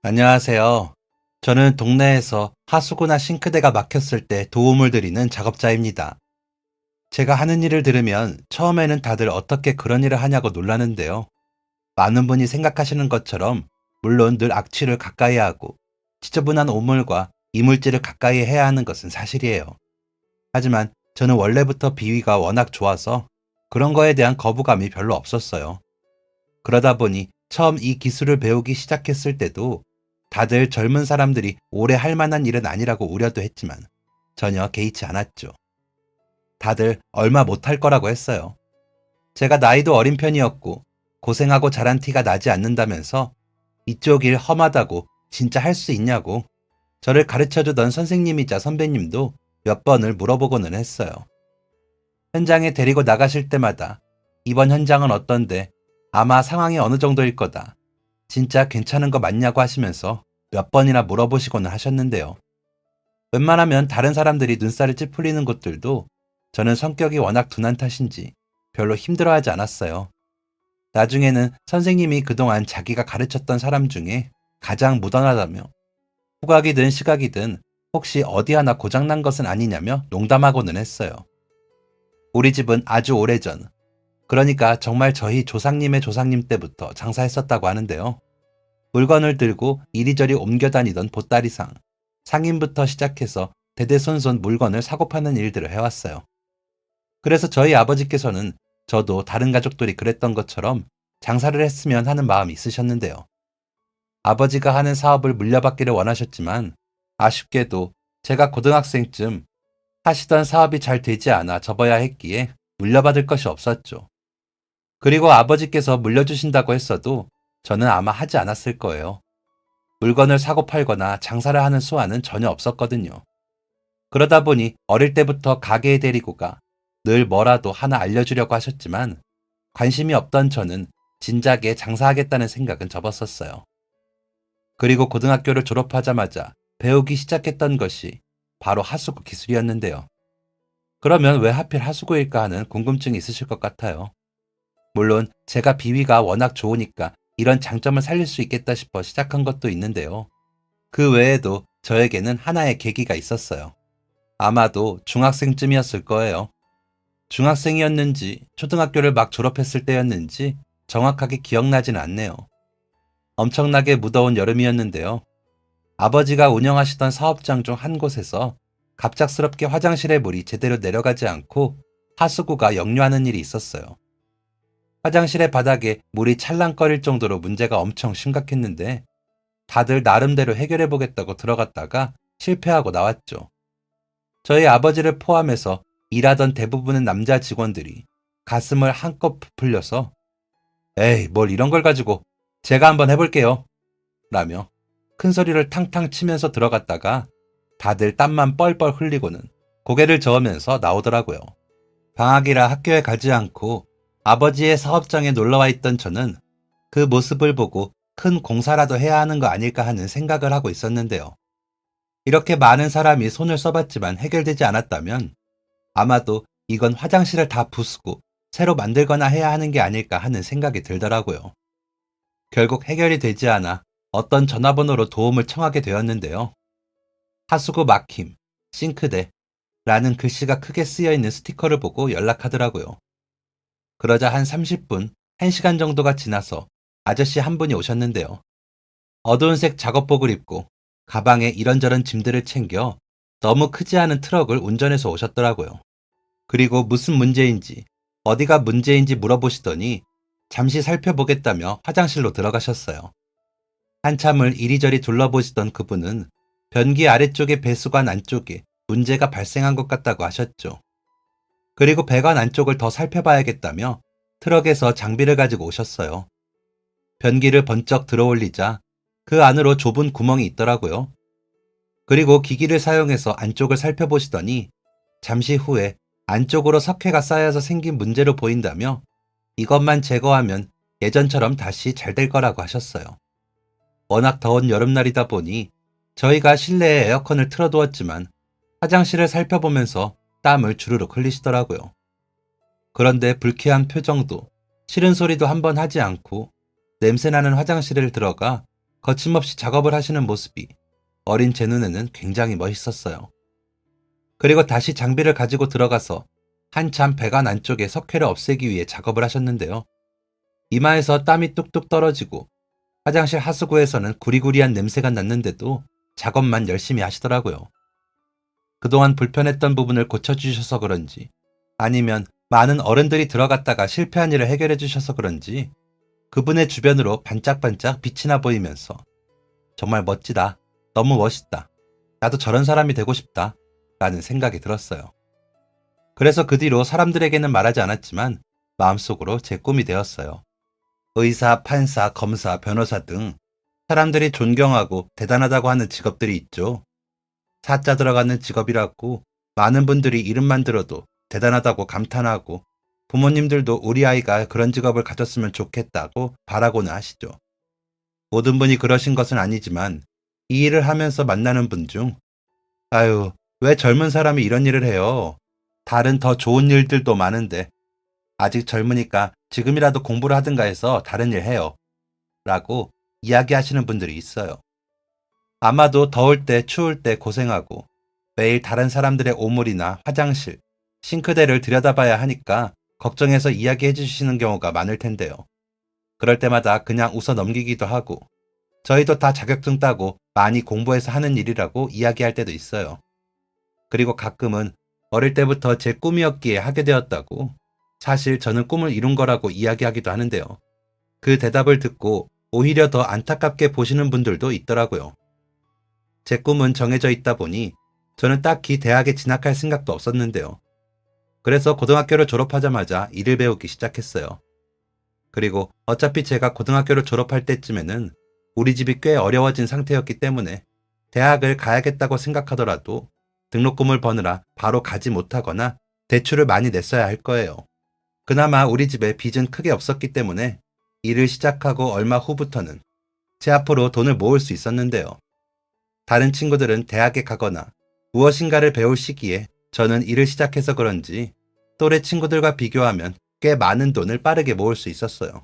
안녕하세요. 저는 동네에서 하수구나 싱크대가 막혔을 때 도움을 드리는 작업자입니다. 제가 하는 일을 들으면 처음에는 다들 어떻게 그런 일을 하냐고 놀라는데요. 많은 분이 생각하시는 것처럼 물론 늘 악취를 가까이 하고 지저분한 오물과 이물질을 가까이 해야 하는 것은 사실이에요. 하지만 저는 원래부터 비위가 워낙 좋아서 그런 거에 대한 거부감이 별로 없었어요. 그러다 보니 처음 이 기술을 배우기 시작했을 때도 다들 젊은 사람들이 오래 할 만한 일은 아니라고 우려도 했지만 전혀 개의치 않았죠. 다들 얼마 못할 거라고 했어요. 제가 나이도 어린 편이었고 고생하고 잘한 티가 나지 않는다면서 이쪽 일 험하다고 진짜 할 수 있냐고 저를 가르쳐주던 선생님이자 선배님도 몇 번을 물어보고는 했어요. 현장에 데리고 나가실 때마다 이번 현장은 어떤데 아마 상황이 어느 정도일 거다. 진짜 괜찮은 거 맞냐고 하시면서 몇 번이나 물어보시고는 하셨는데요. 웬만하면 다른 사람들이 눈살을 찌푸리는 곳들도 저는 성격이 워낙 둔한 탓인지 별로 힘들어하지 않았어요. 나중에는 선생님이 그동안 자기가 가르쳤던 사람 중에 가장 무던하다며 후각이든 시각이든 혹시 어디 하나 고장난 것은 아니냐며 농담하고는 했어요. 우리 집은 아주 오래전, 그러니까 정말 저희 조상님의 조상님 때부터 장사했었다고 하는데요. 물건을 들고 이리저리 옮겨 다니던 보따리상, 상인부터 시작해서 대대손손 물건을 사고 파는 일들을 해왔어요. 그래서 저희 아버지께서는 저도 다른 가족들이 그랬던 것처럼 장사를 했으면 하는 마음이 있으셨는데요. 아버지가 하는 사업을 물려받기를 원하셨지만 아쉽게도 제가 고등학생쯤 하시던 사업이 잘 되지 않아 접어야 했기에 물려받을 것이 없었죠. 그리고 아버지께서 물려주신다고 했어도 저는 아마 하지 않았을 거예요. 물건을 사고 팔거나 장사를 하는 수완은 전혀 없었거든요. 그러다 보니 어릴 때부터 가게에 데리고 가 늘 뭐라도 하나 알려주려고 하셨지만 관심이 없던 저는 진작에 장사하겠다는 생각은 접었었어요. 그리고 고등학교를 졸업하자마자 배우기 시작했던 것이 바로 하수구 기술이었는데요. 그러면 왜 하필 하수구일까 하는 궁금증이 있으실 것 같아요. 물론 제가 비위가 워낙 좋으니까 이런 장점을 살릴 수 있겠다 싶어 시작한 것도 있는데요. 그 외에도 저에게는 하나의 계기가 있었어요. 아마도 중학생쯤이었을 거예요. 중학생이었는지 초등학교를 막 졸업했을 때였는지 정확하게 기억나진 않네요. 엄청나게 무더운 여름이었는데요. 아버지가 운영하시던 사업장 중 한 곳에서 갑작스럽게 화장실의 물이 제대로 내려가지 않고 하수구가 역류하는 일이 있었어요. 화장실의 바닥에 물이 찰랑거릴 정도로 문제가 엄청 심각했는데 다들 나름대로 해결해보겠다고 들어갔다가 실패하고 나왔죠. 저희 아버지를 포함해서 일하던 대부분의 남자 직원들이 가슴을 한껏 부풀려서 에이, 뭘 이런 걸 가지고 제가 한번 해볼게요. 라며 큰 소리를 탕탕 치면서 들어갔다가 다들 땀만 뻘뻘 흘리고는 고개를 저으면서 나오더라고요. 방학이라 학교에 가지 않고 아버지의 사업장에 놀러와 있던 저는 그 모습을 보고 큰 공사라도 해야 하는 거 아닐까 하는 생각을 하고 있었는데요. 이렇게 많은 사람이 손을 써봤지만 해결되지 않았다면 아마도 이건 화장실을 다 부수고 새로 만들거나 해야 하는 게 아닐까 하는 생각이 들더라고요. 결국 해결이 되지 않아 어떤 전화번호로 도움을 청하게 되었는데요. 하수구 막힘, 싱크대 라는 글씨가 크게 쓰여 있는 스티커를 보고 연락하더라고요. 그러자 한 30분, 1시간 정도가 지나서 아저씨 한 분이 오셨는데요. 어두운 색 작업복을 입고 가방에 이런저런 짐들을 챙겨 너무 크지 않은 트럭을 운전해서 오셨더라고요. 그리고 무슨 문제인지, 어디가 문제인지 물어보시더니 잠시 살펴보겠다며 화장실로 들어가셨어요. 한참을 이리저리 둘러보시던 그분은 변기 아래쪽의 배수관 안쪽에 문제가 발생한 것 같다고 하셨죠. 그리고 배관 안쪽을 더 살펴봐야겠다며 트럭에서 장비를 가지고 오셨어요. 변기를 번쩍 들어올리자 그 안으로 좁은 구멍이 있더라고요. 그리고 기기를 사용해서 안쪽을 살펴보시더니 잠시 후에 안쪽으로 석회가 쌓여서 생긴 문제로 보인다며 이것만 제거하면 예전처럼 다시 잘 될 거라고 하셨어요. 워낙 더운 여름날이다 보니 저희가 실내에 에어컨을 틀어두었지만 화장실을 살펴보면서 땀을 주르륵 흘리시더라고요. 그런데 불쾌한 표정도 싫은 소리도 한번 하지 않고 냄새나는 화장실을 들어가 거침없이 작업을 하시는 모습이 어린 제 눈에는 굉장히 멋있었어요. 그리고 다시 장비를 가지고 들어가서 한참 배관 안쪽에 석회를 없애기 위해 작업을 하셨는데요. 이마에서 땀이 뚝뚝 떨어지고 화장실 하수구에서는 구리구리한 냄새가 났는데도 작업만 열심히 하시더라고요. 그동안 불편했던 부분을 고쳐주셔서 그런지, 아니면 많은 어른들이 들어갔다가 실패한 일을 해결해 주셔서 그런지 그분의 주변으로 반짝반짝 빛이 나 보이면서 정말 멋지다, 너무 멋있다, 나도 저런 사람이 되고 싶다 라는 생각이 들었어요. 그래서 그 뒤로 사람들에게는 말하지 않았지만 마음속으로 제 꿈이 되었어요. 의사, 판사, 검사, 변호사 등 사람들이 존경하고 대단하다고 하는 직업들이 있죠. 사자 들어가는 직업이라고 많은 분들이 이름만 들어도 대단하다고 감탄하고 부모님들도 우리 아이가 그런 직업을 가졌으면 좋겠다고 바라고는 하시죠. 모든 분이 그러신 것은 아니지만 이 일을 하면서 만나는 분 중 아유, 왜 젊은 사람이 이런 일을 해요? 다른 더 좋은 일들도 많은데 아직 젊으니까 지금이라도 공부를 하든가 해서 다른 일 해요. 라고 이야기하시는 분들이 있어요. 아마도 더울 때 추울 때 고생하고 매일 다른 사람들의 오물이나 화장실, 싱크대를 들여다봐야 하니까 걱정해서 이야기해 주시는 경우가 많을 텐데요. 그럴 때마다 그냥 웃어 넘기기도 하고 저희도 다 자격증 따고 많이 공부해서 하는 일이라고 이야기할 때도 있어요. 그리고 가끔은 어릴 때부터 제 꿈이었기에 하게 되었다고 사실 저는 꿈을 이룬 거라고 이야기하기도 하는데요. 그 대답을 듣고 오히려 더 안타깝게 보시는 분들도 있더라고요. 제 꿈은 정해져 있다 보니 저는 딱히 대학에 진학할 생각도 없었는데요. 그래서 고등학교를 졸업하자마자 일을 배우기 시작했어요. 그리고 어차피 제가 고등학교를 졸업할 때쯤에는 우리 집이 꽤 어려워진 상태였기 때문에 대학을 가야겠다고 생각하더라도 등록금을 버느라 바로 가지 못하거나 대출을 많이 냈어야 할 거예요. 그나마 우리 집에 빚은 크게 없었기 때문에 일을 시작하고 얼마 후부터는 제 앞으로 돈을 모을 수 있었는데요. 다른 친구들은 대학에 가거나 무엇인가를 배울 시기에 저는 일을 시작해서 그런지 또래 친구들과 비교하면 꽤 많은 돈을 빠르게 모을 수 있었어요.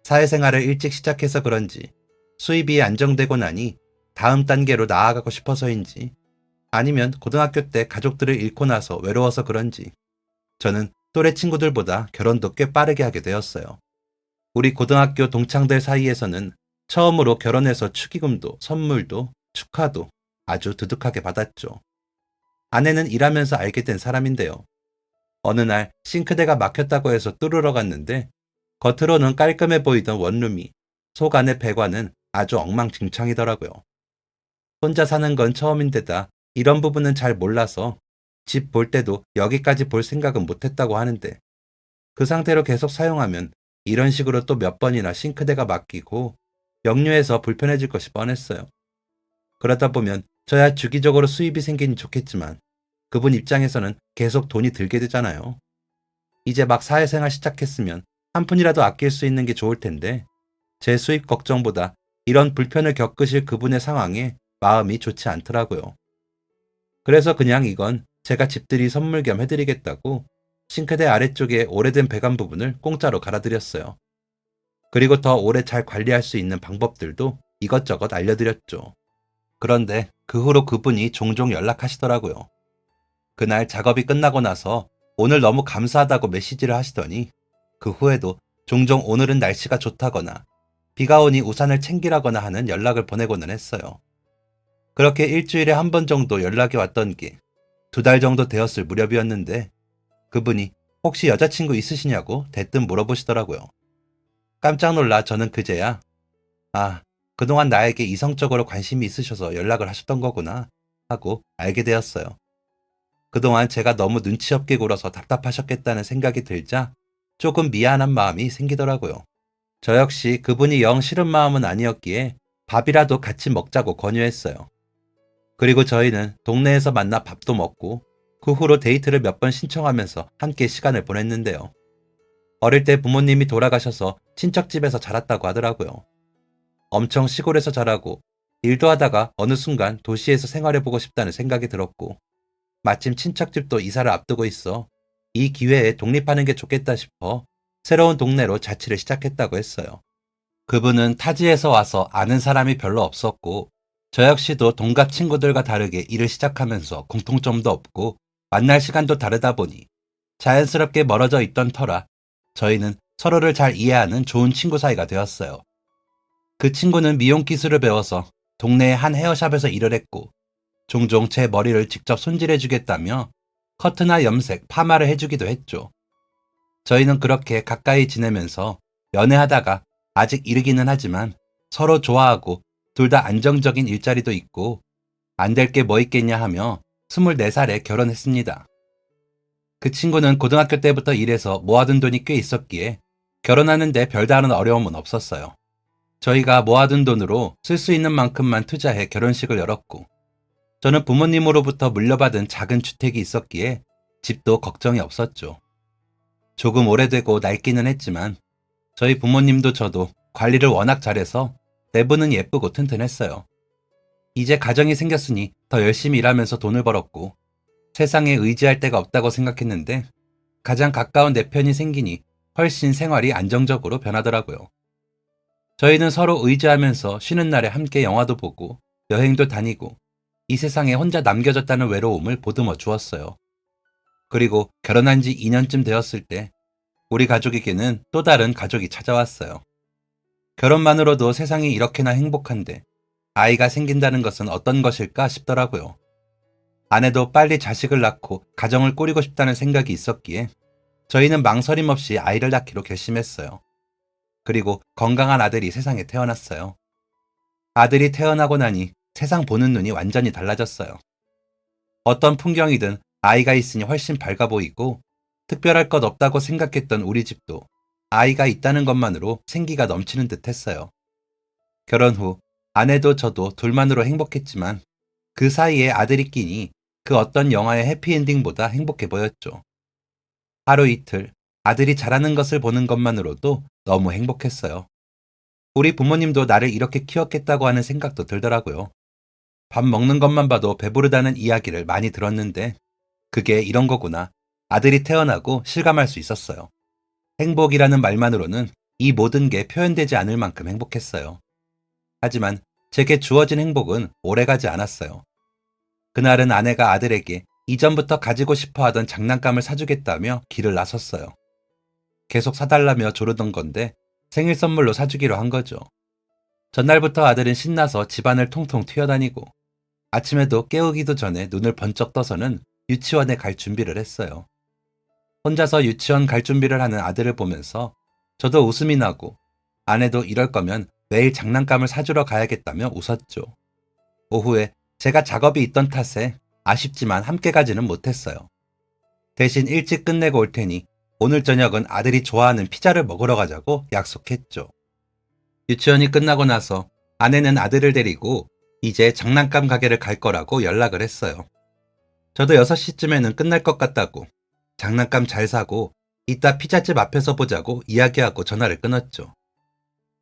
사회생활을 일찍 시작해서 그런지 수입이 안정되고 나니 다음 단계로 나아가고 싶어서인지 아니면 고등학교 때 가족들을 잃고 나서 외로워서 그런지 저는 또래 친구들보다 결혼도 꽤 빠르게 하게 되었어요. 우리 고등학교 동창들 사이에서는 처음으로 결혼해서 축의금도 선물도 축하도 아주 두둑하게 받았죠. 아내는 일하면서 알게 된 사람인데요. 어느 날 싱크대가 막혔다고 해서 뚫으러 갔는데 겉으로는 깔끔해 보이던 원룸이 속 안의 배관은 아주 엉망진창이더라고요. 혼자 사는 건 처음인데다 이런 부분은 잘 몰라서 집 볼 때도 여기까지 볼 생각은 못했다고 하는데 그 상태로 계속 사용하면 이런 식으로 또 몇 번이나 싱크대가 막히고 역류해서 불편해질 것이 뻔했어요. 그러다 보면 저야 주기적으로 수입이 생기니 좋겠지만 그분 입장에서는 계속 돈이 들게 되잖아요. 이제 막 사회생활 시작했으면 한 푼이라도 아낄 수 있는 게 좋을 텐데 제 수입 걱정보다 이런 불편을 겪으실 그분의 상황에 마음이 좋지 않더라고요. 그래서 그냥 이건 제가 집들이 선물 겸 해드리겠다고 싱크대 아래쪽에 오래된 배관 부분을 공짜로 갈아드렸어요. 그리고 더 오래 잘 관리할 수 있는 방법들도 이것저것 알려드렸죠. 그런데 그 후로 그분이 종종 연락하시더라고요. 그날 작업이 끝나고 나서 오늘 너무 감사하다고 메시지를 하시더니 그 후에도 종종 오늘은 날씨가 좋다거나 비가 오니 우산을 챙기라거나 하는 연락을 보내고는 했어요. 그렇게 일주일에 한 번 정도 연락이 왔던 게 2달 정도 되었을 무렵이었는데 그분이 혹시 여자친구 있으시냐고 대뜸 물어보시더라고요. 깜짝 놀라 저는 그제야 그동안 나에게 이성적으로 관심이 있으셔서 연락을 하셨던 거구나 하고 알게 되었어요. 그동안 제가 너무 눈치 없게 굴어서 답답하셨겠다는 생각이 들자 조금 미안한 마음이 생기더라고요. 저 역시 그분이 영 싫은 마음은 아니었기에 밥이라도 같이 먹자고 권유했어요. 그리고 저희는 동네에서 만나 밥도 먹고 그 후로 데이트를 몇 번 신청하면서 함께 시간을 보냈는데요. 어릴 때 부모님이 돌아가셔서 친척집에서 자랐다고 하더라고요. 엄청 시골에서 자라고 일도 하다가 어느 순간 도시에서 생활해보고 싶다는 생각이 들었고 마침 친척집도 이사를 앞두고 있어 이 기회에 독립하는 게 좋겠다 싶어 새로운 동네로 자취를 시작했다고 했어요. 그분은 타지에서 와서 아는 사람이 별로 없었고, 저 역시도 동갑 친구들과 다르게 일을 시작하면서 공통점도 없고, 만날 시간도 다르다 보니 자연스럽게 멀어져 있던 터라 저희는 서로를 잘 이해하는 좋은 친구 사이가 되었어요. 그 친구는 미용 기술을 배워서 동네의 한 헤어샵에서 일을 했고, 종종 제 머리를 직접 손질해주겠다며 커트나 염색, 파마를 해주기도 했죠. 저희는 그렇게 가까이 지내면서 연애하다가 아직 이르기는 하지만 서로 좋아하고 둘 다 안정적인 일자리도 있고 안 될 게 뭐 있겠냐 하며 24살에 결혼했습니다. 그 친구는 고등학교 때부터 일해서 모아둔 돈이 꽤 있었기에 결혼하는데 별다른 어려움은 없었어요. 저희가 모아둔 돈으로 쓸 수 있는 만큼만 투자해 결혼식을 열었고, 저는 부모님으로부터 물려받은 작은 주택이 있었기에 집도 걱정이 없었죠. 조금 오래되고 낡기는 했지만 저희 부모님도 저도 관리를 워낙 잘해서 내부는 예쁘고 튼튼했어요. 이제 가정이 생겼으니 더 열심히 일하면서 돈을 벌었고 세상에 의지할 데가 없다고 생각했는데 가장 가까운 내 편이 생기니 훨씬 생활이 안정적으로 변하더라고요. 저희는 서로 의지하면서 쉬는 날에 함께 영화도 보고 여행도 다니고 이 세상에 혼자 남겨졌다는 외로움을 보듬어 주었어요. 그리고 결혼한 지 2년쯤 되었을 때 우리 가족에게는 또 다른 가족이 찾아왔어요. 결혼만으로도 세상이 이렇게나 행복한데 아이가 생긴다는 것은 어떤 것일까 싶더라고요. 아내도 빨리 자식을 낳고 가정을 꾸리고 싶다는 생각이 있었기에 저희는 망설임 없이 아이를 낳기로 결심했어요. 그리고 건강한 아들이 세상에 태어났어요. 아들이 태어나고 나니 세상 보는 눈이 완전히 달라졌어요. 어떤 풍경이든 아이가 있으니 훨씬 밝아 보이고 특별할 것 없다고 생각했던 우리 집도 아이가 있다는 것만으로 생기가 넘치는 듯 했어요. 결혼 후 아내도 저도 둘만으로 행복했지만 그 사이에 아들이 끼니 그 어떤 영화의 해피엔딩보다 행복해 보였죠. 하루 이틀 아들이 자라는 것을 보는 것만으로도 너무 행복했어요. 우리 부모님도 나를 이렇게 키웠겠다고 하는 생각도 들더라고요. 밥 먹는 것만 봐도 배부르다는 이야기를 많이 들었는데 그게 이런 거구나. 아들이 태어나고 실감할 수 있었어요. 행복이라는 말만으로는 이 모든 게 표현되지 않을 만큼 행복했어요. 하지만 제게 주어진 행복은 오래가지 않았어요. 그날은 아내가 아들에게 이전부터 가지고 싶어 하던 장난감을 사주겠다며 길을 나섰어요. 계속 사달라며 조르던 건데 생일 선물로 사주기로 한 거죠. 전날부터 아들은 신나서 집안을 통통 튀어다니고 아침에도 깨우기도 전에 눈을 번쩍 떠서는 유치원에 갈 준비를 했어요. 혼자서 유치원 갈 준비를 하는 아들을 보면서 저도 웃음이 나고 아내도 이럴 거면 매일 장난감을 사주러 가야겠다며 웃었죠. 오후에 제가 작업이 있던 탓에 아쉽지만 함께 가지는 못했어요. 대신 일찍 끝내고 올 테니 오늘 저녁은 아들이 좋아하는 피자를 먹으러 가자고 약속했죠. 유치원이 끝나고 나서 아내는 아들을 데리고 이제 장난감 가게를 갈 거라고 연락을 했어요. 저도 6시쯤에는 끝날 것 같다고 장난감 잘 사고 이따 피자집 앞에서 보자고 이야기하고 전화를 끊었죠.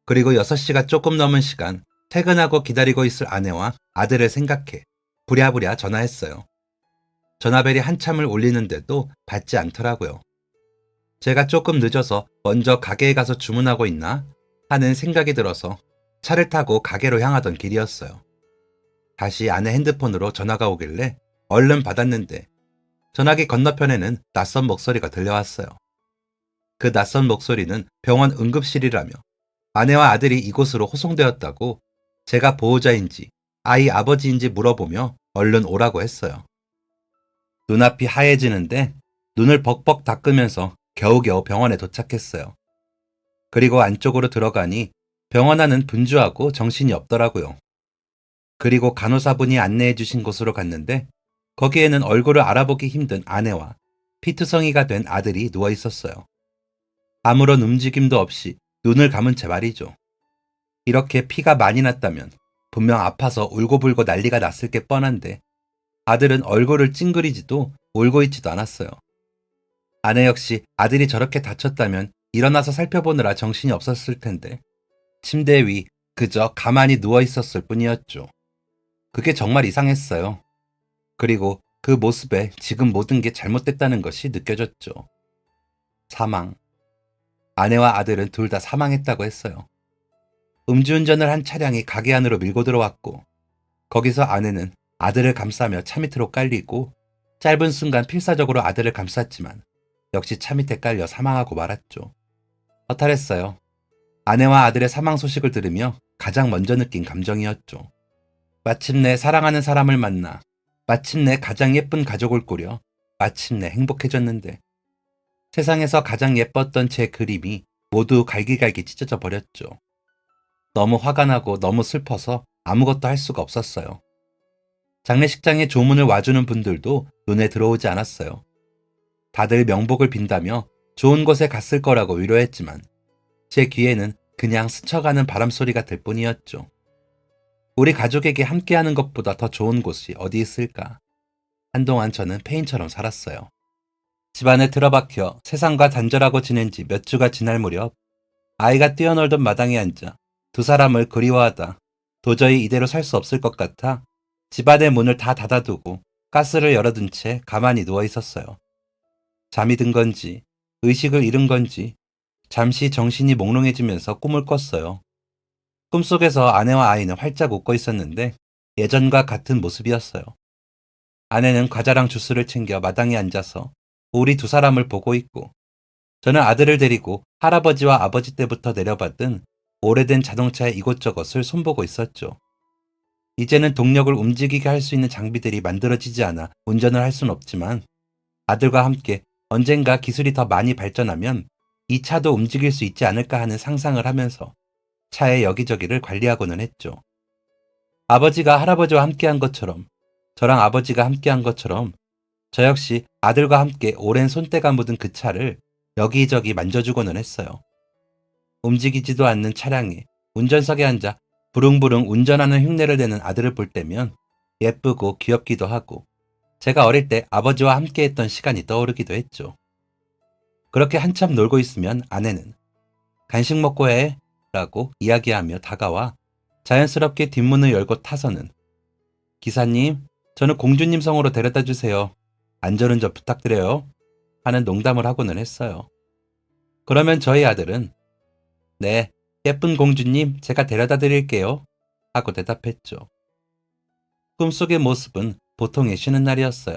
그리고 6시가 조금 넘은 시간 퇴근하고 기다리고 있을 아내와 아들을 생각해 부랴부랴 전화했어요. 전화벨이 한참을 울리는데도 받지 않더라고요. 제가 조금 늦어서 먼저 가게에 가서 주문하고 있나 하는 생각이 들어서 차를 타고 가게로 향하던 길이었어요. 다시 아내 핸드폰으로 전화가 오길래 얼른 받았는데 전화기 건너편에는 낯선 목소리가 들려왔어요. 그 낯선 목소리는 병원 응급실이라며 아내와 아들이 이곳으로 호송되었다고 제가 보호자인지 아이 아버지인지 물어보며 얼른 오라고 했어요. 눈앞이 하얘지는데 눈을 벅벅 닦으면서 겨우겨우 병원에 도착했어요. 그리고 안쪽으로 들어가니 병원 안은 분주하고 정신이 없더라고요. 그리고 간호사분이 안내해 주신 곳으로 갔는데 거기에는 얼굴을 알아보기 힘든 아내와 피투성이가 된 아들이 누워 있었어요. 아무런 움직임도 없이 눈을 감은 채 말이죠. 이렇게 피가 많이 났다면 분명 아파서 울고불고 난리가 났을 게 뻔한데 아들은 얼굴을 찡그리지도 울고 있지도 않았어요. 아내 역시 아들이 저렇게 다쳤다면 일어나서 살펴보느라 정신이 없었을 텐데 침대 위 그저 가만히 누워 있었을 뿐이었죠. 그게 정말 이상했어요. 그리고 그 모습에 지금 모든 게 잘못됐다는 것이 느껴졌죠. 사망. 아내와 아들은 둘 다 사망했다고 했어요. 음주운전을 한 차량이 가게 안으로 밀고 들어왔고, 거기서 아내는 아들을 감싸며 차 밑으로 깔리고, 짧은 순간 필사적으로 아들을 감쌌지만 역시 차 밑에 깔려 사망하고 말았죠. 허탈했어요. 아내와 아들의 사망 소식을 들으며 가장 먼저 느낀 감정이었죠. 마침내 사랑하는 사람을 만나, 마침내 가장 예쁜 가족을 꾸려, 마침내 행복해졌는데, 세상에서 가장 예뻤던 제 그림이 모두 갈기갈기 찢어져 버렸죠. 너무 화가 나고 너무 슬퍼서 아무것도 할 수가 없었어요. 장례식장에 조문을 와주는 분들도 눈에 들어오지 않았어요. 다들 명복을 빈다며 좋은 곳에 갔을 거라고 위로했지만 제 귀에는 그냥 스쳐가는 바람소리가 될 뿐이었죠. 우리 가족에게 함께하는 것보다 더 좋은 곳이 어디 있을까? 한동안 저는 페인처럼 살았어요. 집안에 틀어박혀 세상과 단절하고 지낸 지 몇 주가 지날 무렵 아이가 뛰어놀던 마당에 앉아 두 사람을 그리워하다 도저히 이대로 살 수 없을 것 같아 집안의 문을 다 닫아두고 가스를 열어둔 채 가만히 누워 있었어요. 잠이 든 건지 의식을 잃은 건지 잠시 정신이 몽롱해지면서 꿈을 꿨어요. 꿈속에서 아내와 아이는 활짝 웃고 있었는데 예전과 같은 모습이었어요. 아내는 과자랑 주스를 챙겨 마당에 앉아서 우리 두 사람을 보고 있고 저는 아들을 데리고 할아버지와 아버지 때부터 내려받은 오래된 자동차의 이곳저곳을 손보고 있었죠. 이제는 동력을 움직이게 할 수 있는 장비들이 만들어지지 않아 운전을 할 수는 없지만 아들과 함께 언젠가 기술이 더 많이 발전하면 이 차도 움직일 수 있지 않을까 하는 상상을 하면서 차의 여기저기를 관리하고는 했죠. 아버지가 할아버지와 함께한 것처럼 저랑 아버지가 함께한 것처럼 저 역시 아들과 함께 오랜 손때가 묻은 그 차를 여기저기 만져주고는 했어요. 움직이지도 않는 차량에 운전석에 앉아 부릉부릉 운전하는 흉내를 내는 아들을 볼 때면 예쁘고 귀엽기도 하고 제가 어릴 때 아버지와 함께했던 시간이 떠오르기도 했죠. 그렇게 한참 놀고 있으면 아내는 간식 먹고 해 라고 이야기하며 다가와 자연스럽게 뒷문을 열고 타서는 기사님, 저는 공주님 성으로 데려다 주세요. 안전운전 부탁드려요. 하는 농담을 하고는 했어요. 그러면 저희 아들은 네, 예쁜 공주님 제가 데려다 드릴게요. 하고 대답했죠. 꿈속의 모습은 보통의 쉬는 날이었어요.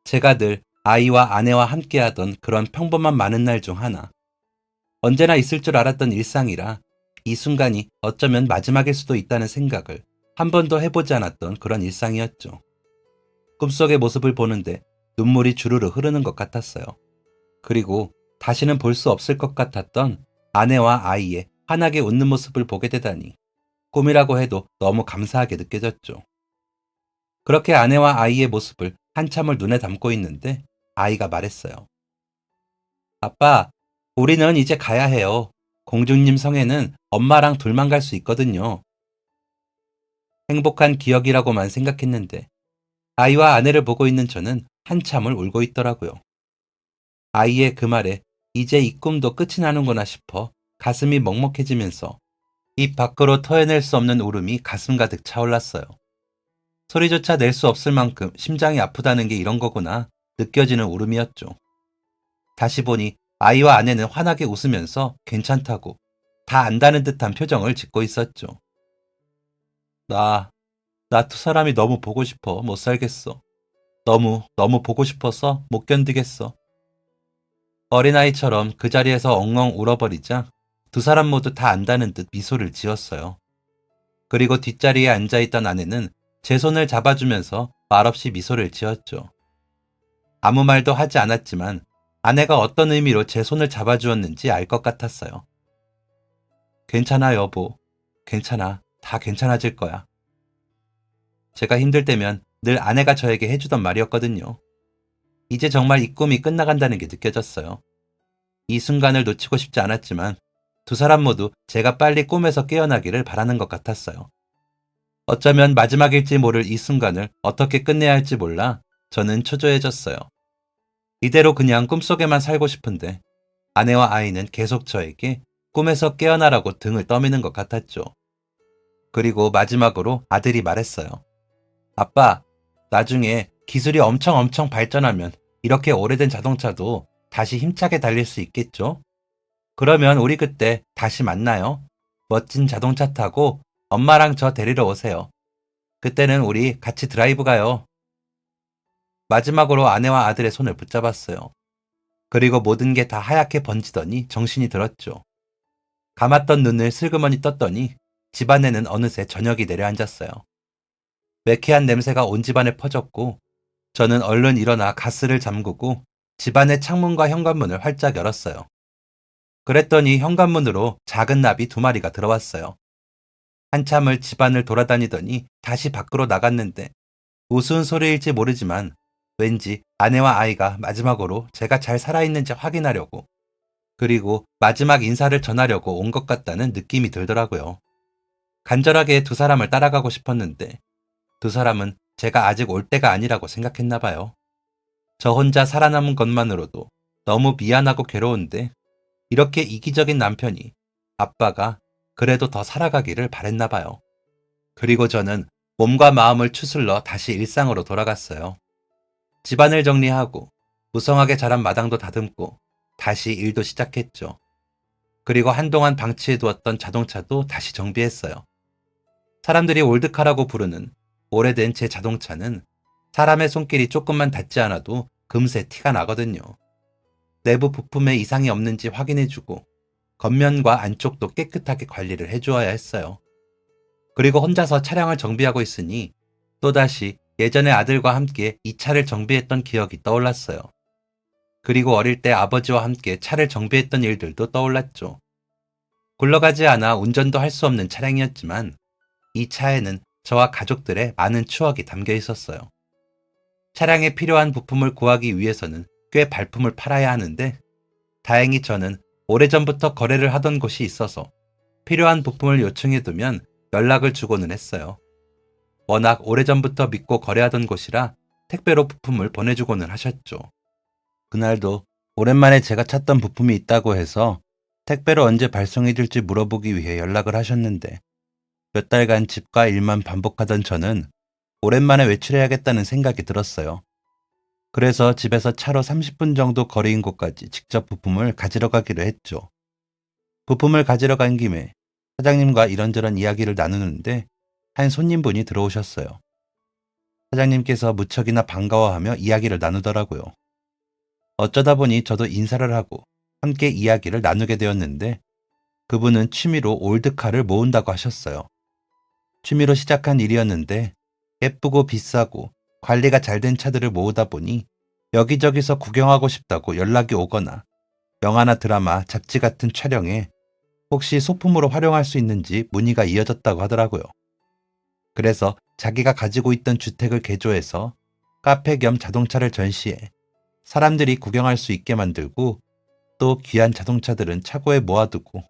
제가 늘 아이와 아내와 함께하던 그런 평범한 많은 날 중 하나. 언제나 있을 줄 알았던 일상이라 이 순간이 어쩌면 마지막일 수도 있다는 생각을 한 번도 해보지 않았던 그런 일상이었죠. 꿈속의 모습을 보는데 눈물이 주르르 흐르는 것 같았어요. 그리고 다시는 볼 수 없을 것 같았던 아내와 아이의 환하게 웃는 모습을 보게 되다니 꿈이라고 해도 너무 감사하게 느껴졌죠. 그렇게 아내와 아이의 모습을 한참을 눈에 담고 있는데 아이가 말했어요. 아빠, 우리는 이제 가야 해요. 공주님 성에는 엄마랑 둘만 갈 수 있거든요. 행복한 기억이라고만 생각했는데 아이와 아내를 보고 있는 저는 한참을 울고 있더라고요. 아이의 그 말에 이제 이 꿈도 끝이 나는구나 싶어 가슴이 먹먹해지면서 입 밖으로 토해낼 수 없는 울음이 가슴 가득 차올랐어요. 소리조차 낼 수 없을 만큼 심장이 아프다는 게 이런 거구나 느껴지는 울음이었죠. 다시 보니 아이와 아내는 환하게 웃으면서 괜찮다고 다 안다는 듯한 표정을 짓고 있었죠. 나 두 사람이 너무 보고 싶어 못 살겠어. 너무 보고 싶어서 못 견디겠어. 어린아이처럼 그 자리에서 엉엉 울어버리자 두 사람 모두 다 안다는 듯 미소를 지었어요. 그리고 뒷자리에 앉아있던 아내는 제 손을 잡아주면서 말없이 미소를 지었죠. 아무 말도 하지 않았지만 아내가 어떤 의미로 제 손을 잡아주었는지 알 것 같았어요. 괜찮아 여보. 괜찮아. 다 괜찮아질 거야. 제가 힘들 때면 늘 아내가 저에게 해주던 말이었거든요. 이제 정말 이 꿈이 끝나간다는 게 느껴졌어요. 이 순간을 놓치고 싶지 않았지만 두 사람 모두 제가 빨리 꿈에서 깨어나기를 바라는 것 같았어요. 어쩌면 마지막일지 모를 이 순간을 어떻게 끝내야 할지 몰라 저는 초조해졌어요. 이대로 그냥 꿈속에만 살고 싶은데 아내와 아이는 계속 저에게 꿈에서 깨어나라고 등을 떠미는 것 같았죠. 그리고 마지막으로 아들이 말했어요. 아빠, 나중에 기술이 엄청 발전하면 이렇게 오래된 자동차도 다시 힘차게 달릴 수 있겠죠? 그러면 우리 그때 다시 만나요. 멋진 자동차 타고 엄마랑 저 데리러 오세요. 그때는 우리 같이 드라이브 가요. 마지막으로 아내와 아들의 손을 붙잡았어요. 그리고 모든 게 다 하얗게 번지더니 정신이 들었죠. 감았던 눈을 슬그머니 떴더니 집안에는 어느새 저녁이 내려앉았어요. 매캐한 냄새가 온 집안에 퍼졌고 저는 얼른 일어나 가스를 잠그고 집안의 창문과 현관문을 활짝 열었어요. 그랬더니 현관문으로 작은 나비 2마리가 들어왔어요. 한참을 집안을 돌아다니더니 다시 밖으로 나갔는데 우스운 소리일지 모르지만 왠지 아내와 아이가 마지막으로 제가 잘 살아있는지 확인하려고 그리고 마지막 인사를 전하려고 온 것 같다는 느낌이 들더라고요. 간절하게 2사람을 따라가고 싶었는데 2사람은 제가 아직 올 때가 아니라고 생각했나 봐요. 저 혼자 살아남은 것만으로도 너무 미안하고 괴로운데 이렇게 이기적인 남편이 아빠가 그래도 더 살아가기를 바랬나 봐요. 그리고 저는 몸과 마음을 추슬러 다시 일상으로 돌아갔어요. 집안을 정리하고 무성하게 자란 마당도 다듬고 다시 일도 시작했죠. 그리고 한동안 방치해두었던 자동차도 다시 정비했어요. 사람들이 올드카라고 부르는 오래된 제 자동차는 사람의 손길이 조금만 닿지 않아도 금세 티가 나거든요. 내부 부품에 이상이 없는지 확인해주고 겉면과 안쪽도 깨끗하게 관리를 해주어야 했어요. 그리고 혼자서 차량을 정비하고 있으니 또다시 예전에 아들과 함께 이 차를 정비했던 기억이 떠올랐어요. 그리고 어릴 때 아버지와 함께 차를 정비했던 일들도 떠올랐죠. 굴러가지 않아 운전도 할 수 없는 차량이었지만 이 차에는 저와 가족들의 많은 추억이 담겨 있었어요. 차량에 필요한 부품을 구하기 위해서는 꽤 발품을 팔아야 하는데 다행히 저는 오래전부터 거래를 하던 곳이 있어서 필요한 부품을 요청해두면 연락을 주고는 했어요. 워낙 오래전부터 믿고 거래하던 곳이라 택배로 부품을 보내주고는 하셨죠. 그날도 오랜만에 제가 찾던 부품이 있다고 해서 택배로 언제 발송해줄지 물어보기 위해 연락을 하셨는데 몇 달간 집과 일만 반복하던 저는 오랜만에 외출해야겠다는 생각이 들었어요. 그래서 집에서 차로 30분 정도 거리인 곳까지 직접 부품을 가지러 가기로 했죠. 부품을 가지러 간 김에 사장님과 이런저런 이야기를 나누는데 한 손님분이 들어오셨어요. 사장님께서 무척이나 반가워하며 이야기를 나누더라고요. 어쩌다 보니 저도 인사를 하고 함께 이야기를 나누게 되었는데 그분은 취미로 올드카를 모은다고 하셨어요. 취미로 시작한 일이었는데 예쁘고 비싸고 관리가 잘 된 차들을 모으다 보니 여기저기서 구경하고 싶다고 연락이 오거나 영화나 드라마, 잡지 같은 촬영에 혹시 소품으로 활용할 수 있는지 문의가 이어졌다고 하더라고요. 그래서 자기가 가지고 있던 주택을 개조해서 카페 겸 자동차를 전시해 사람들이 구경할 수 있게 만들고 또 귀한 자동차들은 차고에 모아두고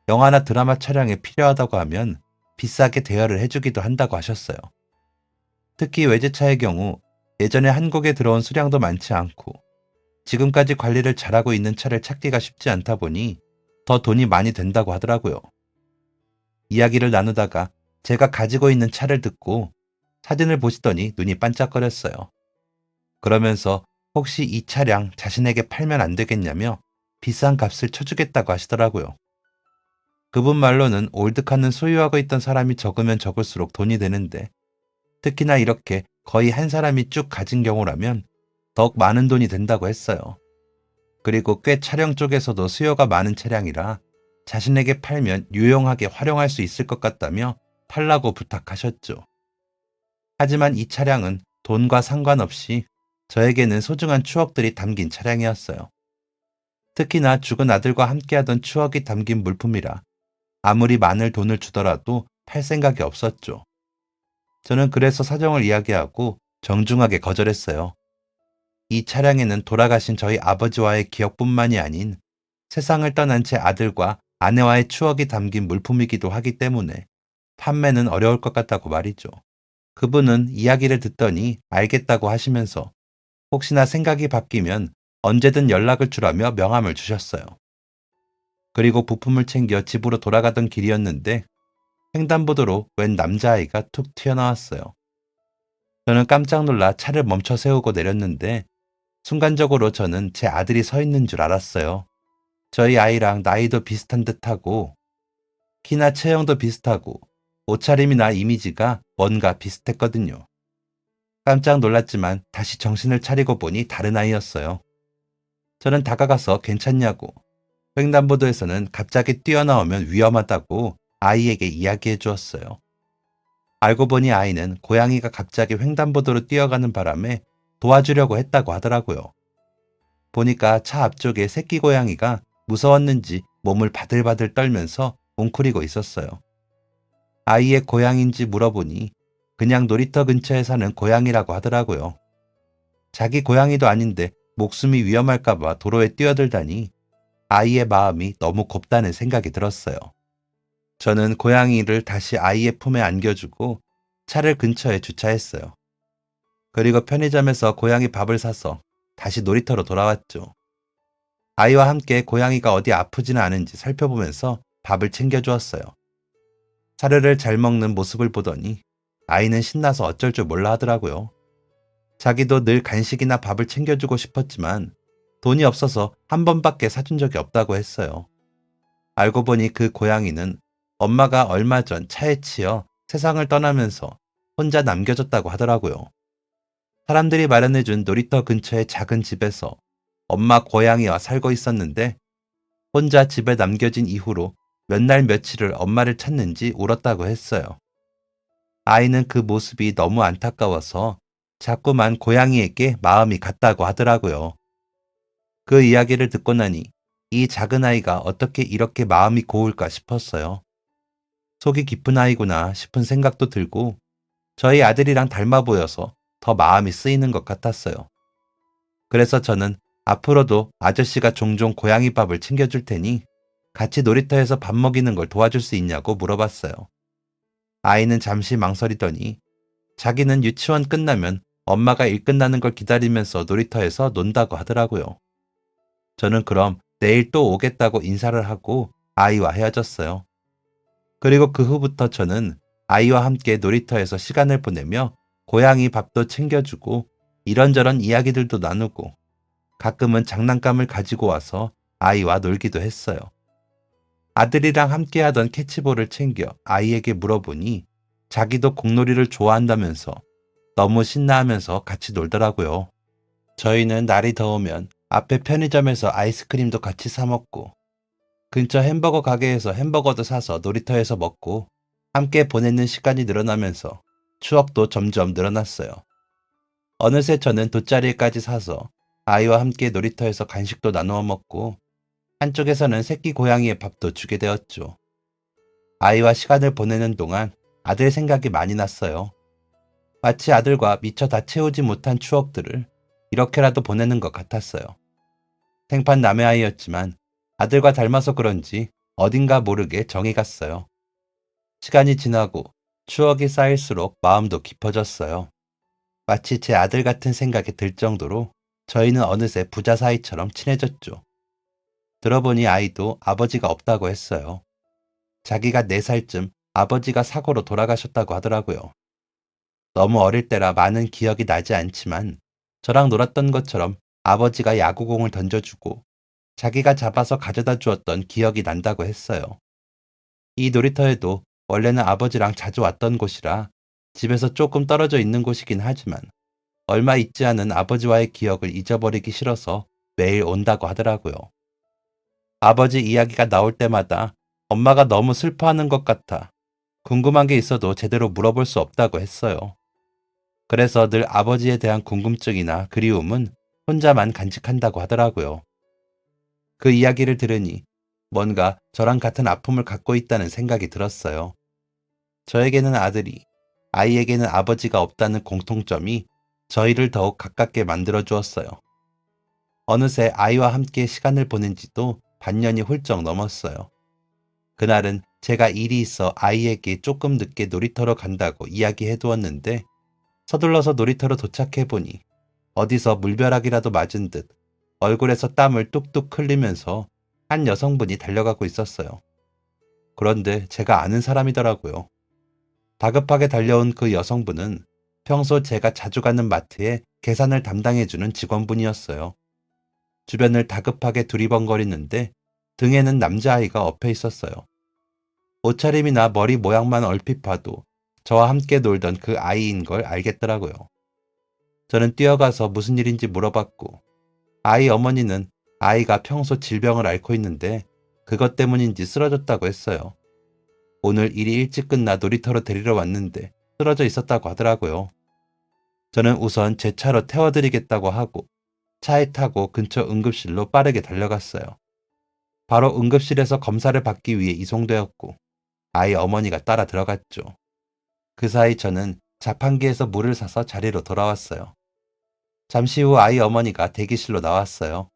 영화나 드라마 촬영에 필요하다고 하면 비싸게 대여를 해주기도 한다고 하셨어요. 특히 외제차의 경우 예전에 한국에 들어온 수량도 많지 않고 지금까지 관리를 잘하고 있는 차를 찾기가 쉽지 않다 보니 더 돈이 많이 든다고 하더라고요. 이야기를 나누다가 제가 가지고 있는 차를 듣고 사진을 보시더니 눈이 반짝거렸어요. 그러면서 혹시 이 차량 자신에게 팔면 안 되겠냐며 비싼 값을 쳐주겠다고 하시더라고요. 그분 말로는 올드카는 소유하고 있던 사람이 적으면 적을수록 돈이 되는데 특히나 이렇게 거의 한 사람이 쭉 가진 경우라면 더욱 많은 돈이 된다고 했어요. 그리고 꽤 차량 쪽에서도 수요가 많은 차량이라 자신에게 팔면 유용하게 활용할 수 있을 것 같다며 팔라고 부탁하셨죠. 하지만 이 차량은 돈과 상관없이 저에게는 소중한 추억들이 담긴 차량이었어요. 특히나 죽은 아들과 함께하던 추억이 담긴 물품이라 아무리 많은 돈을 주더라도 팔 생각이 없었죠. 저는 그래서 사정을 이야기하고 정중하게 거절했어요. 이 차량에는 돌아가신 저희 아버지와의 기억뿐만이 아닌 세상을 떠난 제 아들과 아내와의 추억이 담긴 물품이기도 하기 때문에 판매는 어려울 것 같다고 말이죠. 그분은 이야기를 듣더니 알겠다고 하시면서 혹시나 생각이 바뀌면 언제든 연락을 주라며 명함을 주셨어요. 그리고 부품을 챙겨 집으로 돌아가던 길이었는데 횡단보도로 웬 남자아이가 툭 튀어나왔어요. 저는 깜짝 놀라 차를 멈춰 세우고 내렸는데 순간적으로 저는 제 아들이 서 있는 줄 알았어요. 저희 아이랑 나이도 비슷한 듯하고 키나 체형도 비슷하고 옷차림이나 이미지가 뭔가 비슷했거든요. 깜짝 놀랐지만 다시 정신을 차리고 보니 다른 아이였어요. 저는 다가가서 괜찮냐고, 횡단보도에서는 갑자기 뛰어나오면 위험하다고 아이에게 이야기해 주었어요. 알고 보니 아이는 고양이가 갑자기 횡단보도로 뛰어가는 바람에 도와주려고 했다고 하더라고요. 보니까 차 앞쪽에 새끼 고양이가 무서웠는지 몸을 바들바들 떨면서 웅크리고 있었어요. 아이의 고양인지 물어보니 그냥 놀이터 근처에 사는 고양이라고 하더라고요. 자기 고양이도 아닌데 목숨이 위험할까봐 도로에 뛰어들다니 아이의 마음이 너무 곱다는 생각이 들었어요. 저는 고양이를 다시 아이의 품에 안겨주고 차를 근처에 주차했어요. 그리고 편의점에서 고양이 밥을 사서 다시 놀이터로 돌아왔죠. 아이와 함께 고양이가 어디 아프지는 않은지 살펴보면서 밥을 챙겨주었어요. 사료를 잘 먹는 모습을 보더니 아이는 신나서 어쩔 줄 몰라 하더라고요. 자기도 늘 간식이나 밥을 챙겨주고 싶었지만 돈이 없어서 한 번밖에 사준 적이 없다고 했어요. 알고 보니 그 고양이는 엄마가 얼마 전 차에 치여 세상을 떠나면서 혼자 남겨졌다고 하더라고요. 사람들이 마련해준 놀이터 근처의 작은 집에서 엄마 고양이와 살고 있었는데 혼자 집에 남겨진 이후로 몇 날 며칠을 엄마를 찾는지 울었다고 했어요. 아이는 그 모습이 너무 안타까워서 자꾸만 고양이에게 마음이 갔다고 하더라고요. 그 이야기를 듣고 나니 이 작은 아이가 어떻게 이렇게 마음이 고울까 싶었어요. 속이 깊은 아이구나 싶은 생각도 들고 저희 아들이랑 닮아 보여서 더 마음이 쓰이는 것 같았어요. 그래서 저는 앞으로도 아저씨가 종종 고양이 밥을 챙겨줄 테니 같이 놀이터에서 밥 먹이는 걸 도와줄 수 있냐고 물어봤어요. 아이는 잠시 망설이더니 자기는 유치원 끝나면 엄마가 일 끝나는 걸 기다리면서 놀이터에서 논다고 하더라고요. 저는 그럼 내일 또 오겠다고 인사를 하고 아이와 헤어졌어요. 그리고 그 후부터 저는 아이와 함께 놀이터에서 시간을 보내며 고양이 밥도 챙겨주고 이런저런 이야기들도 나누고 가끔은 장난감을 가지고 와서 아이와 놀기도 했어요. 아들이랑 함께 하던 캐치볼을 챙겨 아이에게 물어보니 자기도 공놀이를 좋아한다면서 너무 신나하면서 같이 놀더라고요. 저희는 날이 더우면 앞에 편의점에서 아이스크림도 같이 사 먹고 근처 햄버거 가게에서 햄버거도 사서 놀이터에서 먹고 함께 보내는 시간이 늘어나면서 추억도 점점 늘어났어요. 어느새 저는 돗자리까지 사서 아이와 함께 놀이터에서 간식도 나누어 먹고 한쪽에서는 새끼 고양이의 밥도 주게 되었죠. 아이와 시간을 보내는 동안 아들 생각이 많이 났어요. 마치 아들과 미처 다 채우지 못한 추억들을 이렇게라도 보내는 것 같았어요. 생판 남의 아이였지만 아들과 닮아서 그런지 어딘가 모르게 정이 갔어요. 시간이 지나고 추억이 쌓일수록 마음도 깊어졌어요. 마치 제 아들 같은 생각이 들 정도로 저희는 어느새 부자 사이처럼 친해졌죠. 들어보니 아이도 아버지가 없다고 했어요. 자기가 4살쯤 아버지가 사고로 돌아가셨다고 하더라고요. 너무 어릴 때라 많은 기억이 나지 않지만 저랑 놀았던 것처럼 아버지가 야구공을 던져주고 자기가 잡아서 가져다 주었던 기억이 난다고 했어요. 이 놀이터에도 원래는 아버지랑 자주 왔던 곳이라 집에서 조금 떨어져 있는 곳이긴 하지만 얼마 있지 않은 아버지와의 기억을 잊어버리기 싫어서 매일 온다고 하더라고요. 아버지 이야기가 나올 때마다 엄마가 너무 슬퍼하는 것 같아 궁금한 게 있어도 제대로 물어볼 수 없다고 했어요. 그래서 늘 아버지에 대한 궁금증이나 그리움은 혼자만 간직한다고 하더라고요. 그 이야기를 들으니 뭔가 저랑 같은 아픔을 갖고 있다는 생각이 들었어요. 저에게는 아들이, 아이에게는 아버지가 없다는 공통점이 저희를 더욱 가깝게 만들어 주었어요. 어느새 아이와 함께 시간을 보낸 지도 반년이 훌쩍 넘었어요. 그날은 제가 일이 있어 아이에게 조금 늦게 놀이터로 간다고 이야기해 두었는데 서둘러서 놀이터로 도착해 보니 어디서 물벼락이라도 맞은 듯 얼굴에서 땀을 뚝뚝 흘리면서 한 여성분이 달려가고 있었어요. 그런데 제가 아는 사람이더라고요. 다급하게 달려온 그 여성분은 평소 제가 자주 가는 마트에 계산을 담당해주는 직원분이었어요. 주변을 다급하게 두리번거리는데 등에는 남자아이가 엎여 있었어요. 옷차림이나 머리 모양만 얼핏 봐도 저와 함께 놀던 그 아이인 걸 알겠더라고요. 저는 뛰어가서 무슨 일인지 물어봤고, 아이 어머니는 아이가 평소 질병을 앓고 있는데 그것 때문인지 쓰러졌다고 했어요. 오늘 일이 일찍 끝나 놀이터로 데리러 왔는데 쓰러져 있었다고 하더라고요. 저는 우선 제 차로 태워드리겠다고 하고 차에 타고 근처 응급실로 빠르게 달려갔어요. 바로 응급실에서 검사를 받기 위해 이송되었고 아이 어머니가 따라 들어갔죠. 그 사이 저는 자판기에서 물을 사서 자리로 돌아왔어요. 잠시 후 아이 어머니가 대기실로 나왔어요.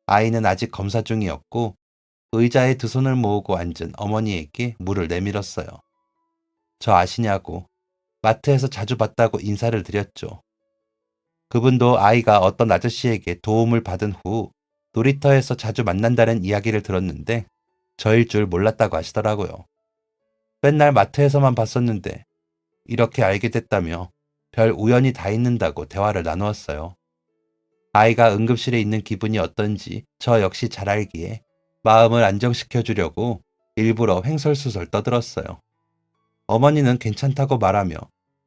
아이는 아직 검사 중이었고 의자에 두 손을 모으고 앉은 어머니에게 물을 내밀었어요. 저 아시냐고 마트에서 자주 봤다고 인사를 드렸죠. 그분도 아이가 어떤 아저씨에게 도움을 받은 후 놀이터에서 자주 만난다는 이야기를 들었는데 저일 줄 몰랐다고 하시더라고요. 맨날 마트에서만 봤었는데 이렇게 알게 됐다며 별 우연이 다 있는다고 대화를 나누었어요. 아이가 응급실에 있는 기분이 어떤지 저 역시 잘 알기에 마음을 안정시켜 주려고 일부러 횡설수설 떠들었어요. 어머니는 괜찮다고 말하며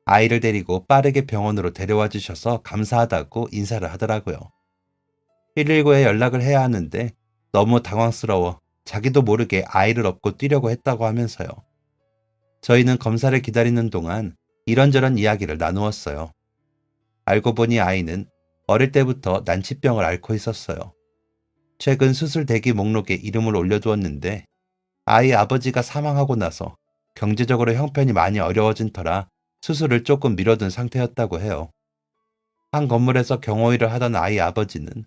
아이를 데리고 빠르게 병원으로 데려와 주셔서 감사하다고 인사를 하더라고요. 119에 연락을 해야 하는데 너무 당황스러워 자기도 모르게 아이를 업고 뛰려고 했다고 하면서요. 저희는 검사를 기다리는 동안 이런저런 이야기를 나누었어요. 알고 보니 아이는 어릴 때부터 난치병을 앓고 있었어요. 최근 수술 대기 목록에 이름을 올려두었는데 아이 아버지가 사망하고 나서 경제적으로 형편이 많이 어려워진 터라 수술을 조금 미뤄둔 상태였다고 해요. 한 건물에서 경호일을 하던 아이 아버지는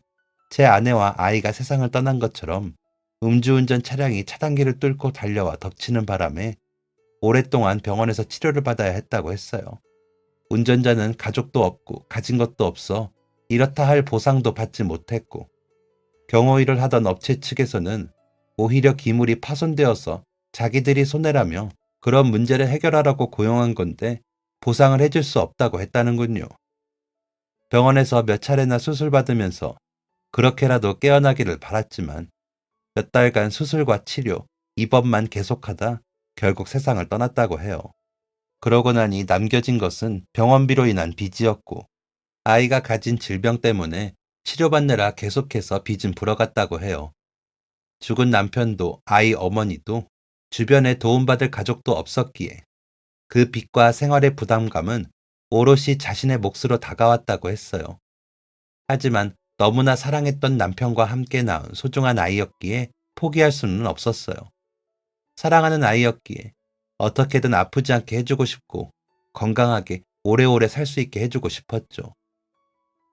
제 아내와 아이가 세상을 떠난 것처럼 음주운전 차량이 차단기를 뚫고 달려와 덮치는 바람에 오랫동안 병원에서 치료를 받아야 했다고 했어요. 운전자는 가족도 없고 가진 것도 없어 이렇다 할 보상도 받지 못했고 경호일을 하던 업체 측에서는 오히려 기물이 파손되어서 자기들이 손해라며 그런 문제를 해결하라고 고용한 건데 보상을 해줄 수 없다고 했다는군요. 병원에서 몇 차례나 수술받으면서 그렇게라도 깨어나기를 바랐지만 몇 달간 수술과 치료, 입원만 계속하다 결국 세상을 떠났다고 해요. 그러고 나니 남겨진 것은 병원비로 인한 빚이었고 아이가 가진 질병 때문에 치료받느라 계속해서 빚은 불어갔다고 해요. 죽은 남편도 아이 어머니도 주변에 도움받을 가족도 없었기에 그 빚과 생활의 부담감은 오롯이 자신의 몫으로 다가왔다고 했어요. 하지만 너무나 사랑했던 남편과 함께 낳은 소중한 아이였기에 포기할 수는 없었어요. 사랑하는 아이였기에 어떻게든 아프지 않게 해주고 싶고 건강하게 오래오래 살 수 있게 해주고 싶었죠.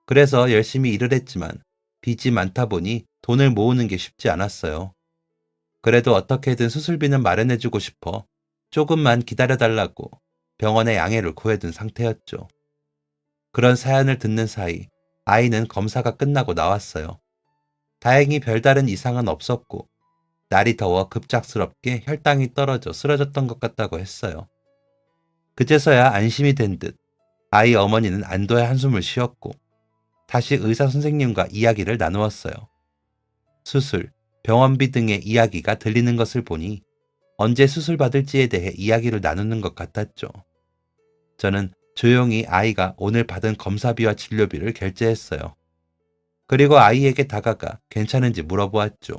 그래서 열심히 일을 했지만 빚이 많다 보니 돈을 모으는 게 쉽지 않았어요. 그래도 어떻게든 수술비는 마련해주고 싶어 조금만 기다려달라고 병원에 양해를 구해둔 상태였죠. 그런 사연을 듣는 사이 아이는 검사가 끝나고 나왔어요. 다행히 별다른 이상은 없었고 날이 더워 급작스럽게 혈당이 떨어져 쓰러졌던 것 같다고 했어요. 그제서야 안심이 된 듯 아이 어머니는 안도의 한숨을 쉬었고 다시 의사 선생님과 이야기를 나누었어요. 수술, 병원비 등의 이야기가 들리는 것을 보니 언제 수술받을지에 대해 이야기를 나누는 것 같았죠. 저는 조용히 아이가 오늘 받은 검사비와 진료비를 결제했어요. 그리고 아이에게 다가가 괜찮은지 물어보았죠.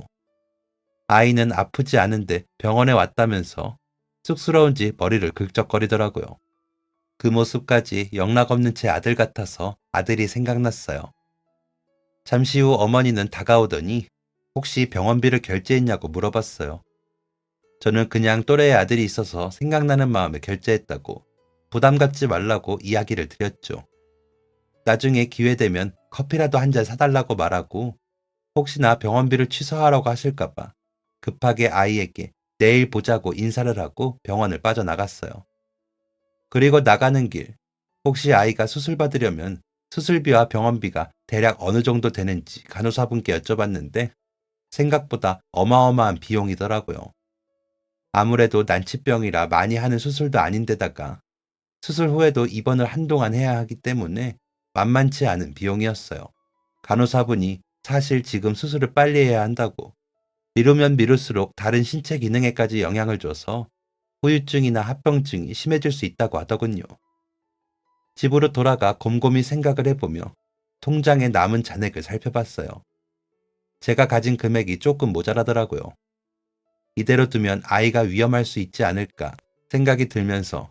아이는 아프지 않은데 병원에 왔다면서 쑥스러운지 머리를 긁적거리더라고요. 그 모습까지 영락없는 제 아들 같아서 아들이 생각났어요. 잠시 후 어머니는 다가오더니 혹시 병원비를 결제했냐고 물어봤어요. 저는 그냥 또래의 아들이 있어서 생각나는 마음에 결제했다고 부담 갖지 말라고 이야기를 드렸죠. 나중에 기회되면 커피라도 한 잔 사달라고 말하고 혹시나 병원비를 취소하라고 하실까봐 급하게 아이에게 내일 보자고 인사를 하고 병원을 빠져나갔어요. 그리고 나가는 길, 혹시 아이가 수술 받으려면 수술비와 병원비가 대략 어느 정도 되는지 간호사분께 여쭤봤는데 생각보다 어마어마한 비용이더라고요. 아무래도 난치병이라 많이 하는 수술도 아닌데다가 수술 후에도 입원을 한동안 해야 하기 때문에 만만치 않은 비용이었어요. 간호사분이 사실 지금 수술을 빨리 해야 한다고 미루면 미룰수록 다른 신체 기능에까지 영향을 줘서 후유증이나 합병증이 심해질 수 있다고 하더군요. 집으로 돌아가 곰곰이 생각을 해보며 통장에 남은 잔액을 살펴봤어요. 제가 가진 금액이 조금 모자라더라고요. 이대로 두면 아이가 위험할 수 있지 않을까 생각이 들면서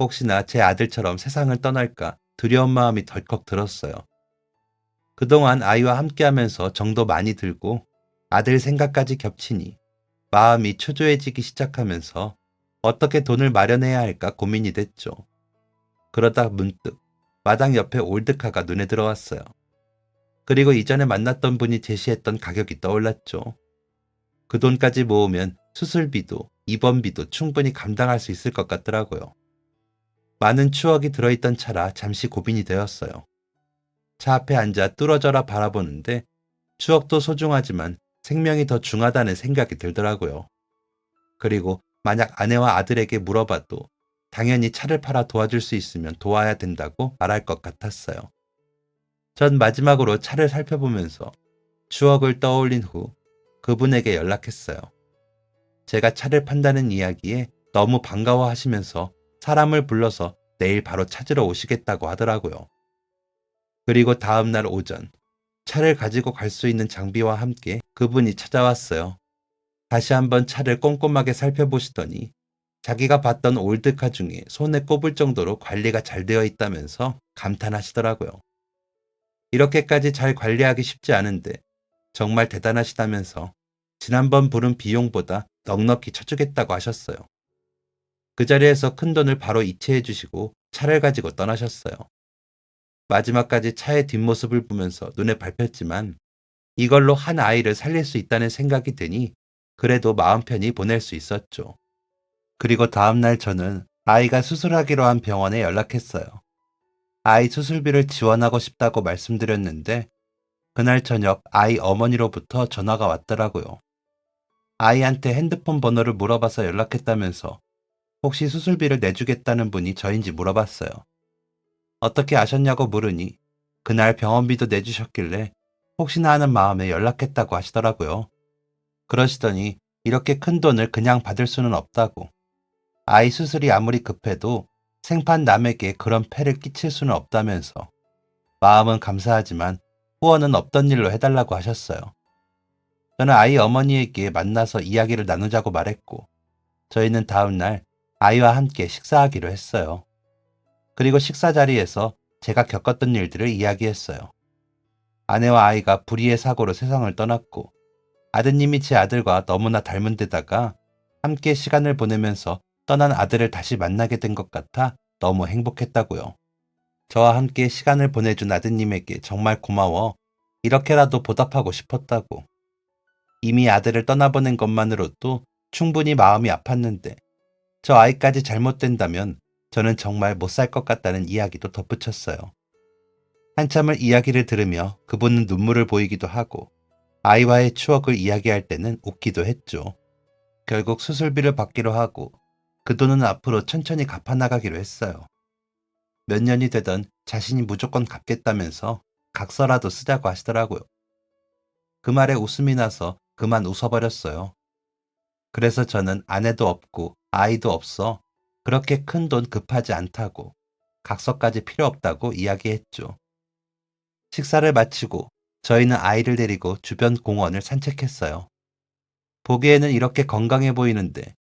혹시나 제 아들처럼 세상을 떠날까 두려운 마음이 덜컥 들었어요. 그동안 아이와 함께하면서 정도 많이 들고 아들 생각까지 겹치니 마음이 초조해지기 시작하면서 어떻게 돈을 마련해야 할까 고민이 됐죠. 그러다 문득 마당 옆에 올드카가 눈에 들어왔어요. 그리고 이전에 만났던 분이 제시했던 가격이 떠올랐죠. 그 돈까지 모으면 수술비도 입원비도 충분히 감당할 수 있을 것 같더라고요. 많은 추억이 들어있던 차라 잠시 고민이 되었어요. 차 앞에 앉아 뚫어져라 바라보는데 추억도 소중하지만 생명이 더 중하다는 생각이 들더라고요. 그리고 만약 아내와 아들에게 물어봐도 당연히 차를 팔아 도와줄 수 있으면 도와야 된다고 말할 것 같았어요. 전 마지막으로 차를 살펴보면서 추억을 떠올린 후 그분에게 연락했어요. 제가 차를 판다는 이야기에 너무 반가워하시면서 사람을 불러서 내일 바로 찾으러 오시겠다고 하더라고요. 그리고 다음날 오전 차를 가지고 갈 수 있는 장비와 함께 그분이 찾아왔어요. 다시 한번 차를 꼼꼼하게 살펴보시더니 자기가 봤던 올드카 중에 손에 꼽을 정도로 관리가 잘 되어 있다면서 감탄하시더라고요. 이렇게까지 잘 관리하기 쉽지 않은데 정말 대단하시다면서 지난번 부른 비용보다 넉넉히 쳐주겠다고 하셨어요. 그 자리에서 큰돈을 바로 이체해 주시고 차를 가지고 떠나셨어요. 마지막까지 차의 뒷모습을 보면서 눈에 밟혔지만 이걸로 한 아이를 살릴 수 있다는 생각이 드니 그래도 마음 편히 보낼 수 있었죠. 그리고 다음날 저는 아이가 수술하기로 한 병원에 연락했어요. 아이 수술비를 지원하고 싶다고 말씀드렸는데 그날 저녁 아이 어머니로부터 전화가 왔더라고요. 아이한테 핸드폰 번호를 물어봐서 연락했다면서 혹시 수술비를 내주겠다는 분이 저인지 물어봤어요. 어떻게 아셨냐고 물으니 그날 병원비도 내주셨길래 혹시나 하는 마음에 연락했다고 하시더라고요. 그러시더니 이렇게 큰 돈을 그냥 받을 수는 없다고. 아이 수술이 아무리 급해도 생판 남에게 그런 폐를 끼칠 수는 없다면서 마음은 감사하지만 후원은 없던 일로 해달라고 하셨어요. 저는 아이 어머니에게 만나서 이야기를 나누자고 말했고 저희는 다음날 아이와 함께 식사하기로 했어요. 그리고 식사 자리에서 제가 겪었던 일들을 이야기했어요. 아내와 아이가 불의의 사고로 세상을 떠났고 아드님이 제 아들과 너무나 닮은 데다가 함께 시간을 보내면서 떠난 아들을 다시 만나게 된 것 같아 너무 행복했다고요. 저와 함께 시간을 보내준 아드님에게 정말 고마워 이렇게라도 보답하고 싶었다고. 이미 아들을 떠나보낸 것만으로도 충분히 마음이 아팠는데 저 아이까지 잘못된다면 저는 정말 못 살 것 같다는 이야기도 덧붙였어요. 한참을 이야기를 들으며 그분은 눈물을 보이기도 하고 아이와의 추억을 이야기할 때는 웃기도 했죠. 결국 수술비를 받기로 하고 그 돈은 앞으로 천천히 갚아나가기로 했어요. 몇 년이 되던 자신이 무조건 갚겠다면서 각서라도 쓰자고 하시더라고요. 그 말에 웃음이 나서 그만 웃어버렸어요. 그래서 저는 아내도 없고 아이도 없어 그렇게 큰 돈 급하지 않다고 각서까지 필요 없다고 이야기했죠. 식사를 마치고 저희는 아이를 데리고 주변 공원을 산책했어요. 보기에는 이렇게 건강해 보이는데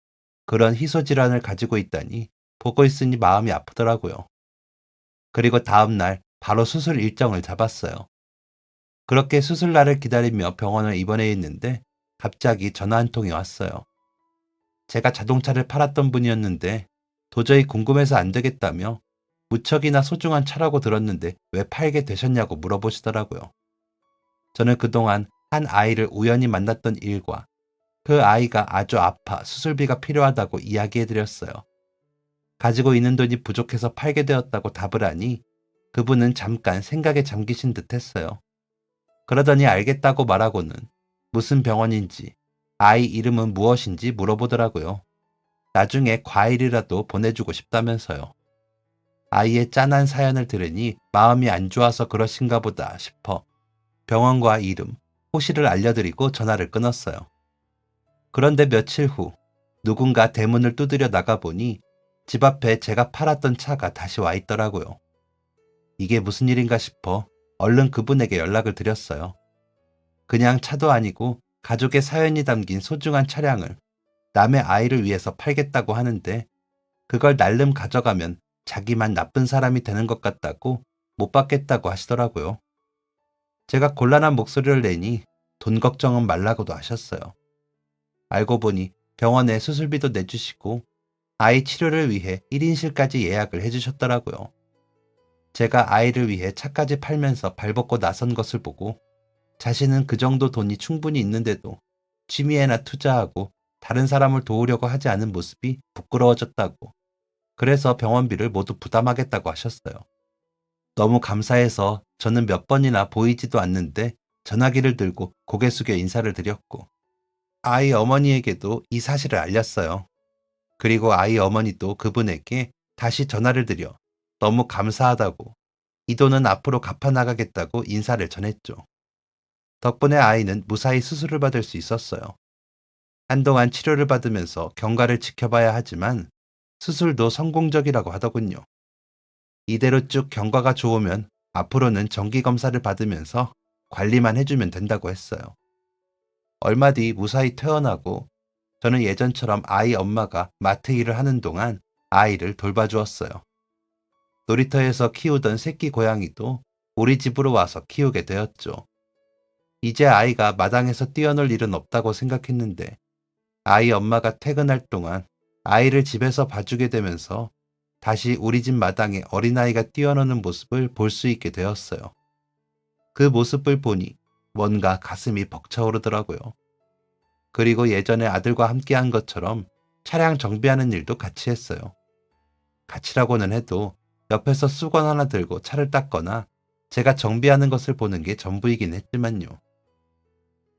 그런 희소질환을 가지고 있다니 보고 있으니 마음이 아프더라고요. 그리고 다음날 바로 수술 일정을 잡았어요. 그렇게 수술날을 기다리며 병원을 입원해 있는데 갑자기 전화 한 통이 왔어요. 제가 자동차를 팔았던 분이었는데 도저히 궁금해서 안 되겠다며 무척이나 소중한 차라고 들었는데 왜 팔게 되셨냐고 물어보시더라고요. 저는 그동안 한 아이를 우연히 만났던 일과 그 아이가 아주 아파 수술비가 필요하다고 이야기해드렸어요. 가지고 있는 돈이 부족해서 팔게 되었다고 답을 하니 그분은 잠깐 생각에 잠기신 듯 했어요. 그러더니 알겠다고 말하고는 무슨 병원인지 아이 이름은 무엇인지 물어보더라고요. 나중에 과일이라도 보내주고 싶다면서요. 아이의 짠한 사연을 들으니 마음이 안 좋아서 그러신가 보다 싶어 병원과 이름, 호시를 알려드리고 전화를 끊었어요. 그런데 며칠 후 누군가 대문을 두드려 나가보니 집 앞에 제가 팔았던 차가 다시 와 있더라고요. 이게 무슨 일인가 싶어 얼른 그분에게 연락을 드렸어요. 그냥 차도 아니고 가족의 사연이 담긴 소중한 차량을 남의 아이를 위해서 팔겠다고 하는데 그걸 날름 가져가면 자기만 나쁜 사람이 되는 것 같다고 못 받겠다고 하시더라고요. 제가 곤란한 목소리를 내니 돈 걱정은 말라고도 하셨어요. 알고 보니 병원에 수술비도 내주시고 아이 치료를 위해 1인실까지 예약을 해주셨더라고요. 제가 아이를 위해 차까지 팔면서 발벗고 나선 것을 보고 자신은 그 정도 돈이 충분히 있는데도 취미에나 투자하고 다른 사람을 도우려고 하지 않은 모습이 부끄러워졌다고, 그래서 병원비를 모두 부담하겠다고 하셨어요. 너무 감사해서 저는 몇 번이나 보이지도 않는데 전화기를 들고 고개 숙여 인사를 드렸고, 아이 어머니에게도 이 사실을 알렸어요. 그리고 아이 어머니도 그분에게 다시 전화를 드려 너무 감사하다고, 이 돈은 앞으로 갚아나가겠다고 인사를 전했죠. 덕분에 아이는 무사히 수술을 받을 수 있었어요. 한동안 치료를 받으면서 경과를 지켜봐야 하지만 수술도 성공적이라고 하더군요. 이대로 쭉 경과가 좋으면 앞으로는 정기검사를 받으면서 관리만 해주면 된다고 했어요. 얼마 뒤 무사히 퇴원하고 저는 예전처럼 아이 엄마가 마트 일을 하는 동안 아이를 돌봐주었어요. 놀이터에서 키우던 새끼 고양이도 우리 집으로 와서 키우게 되었죠. 이제 아이가 마당에서 뛰어놀 일은 없다고 생각했는데 아이 엄마가 퇴근할 동안 아이를 집에서 봐주게 되면서 다시 우리 집 마당에 어린아이가 뛰어노는 모습을 볼 수 있게 되었어요. 그 모습을 보니 뭔가 가슴이 벅차오르더라고요. 그리고 예전에 아들과 함께한 것처럼 차량 정비하는 일도 같이 했어요. 같이라고는 해도 옆에서 수건 하나 들고 차를 닦거나 제가 정비하는 것을 보는 게 전부이긴 했지만요.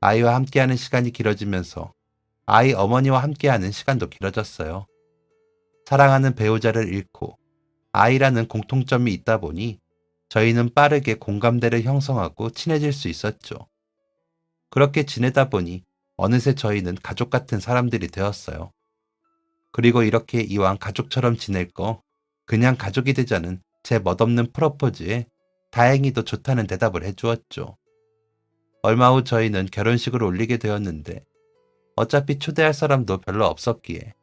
아이와 함께하는 시간이 길어지면서 아이 어머니와 함께하는 시간도 길어졌어요. 사랑하는 배우자를 잃고 아이라는 공통점이 있다 보니 저희는 빠르게 공감대를 형성하고 친해질 수 있었죠. 그렇게 지내다 보니 어느새 저희는 가족 같은 사람들이 되었어요. 그리고 이렇게 이왕 가족처럼 지낼 거 그냥 가족이 되자는 제 멋없는 프러포즈에 다행히도 좋다는 대답을 해주었죠. 얼마 후 저희는 결혼식을 올리게 되었는데 어차피 초대할 사람도 별로 없었기에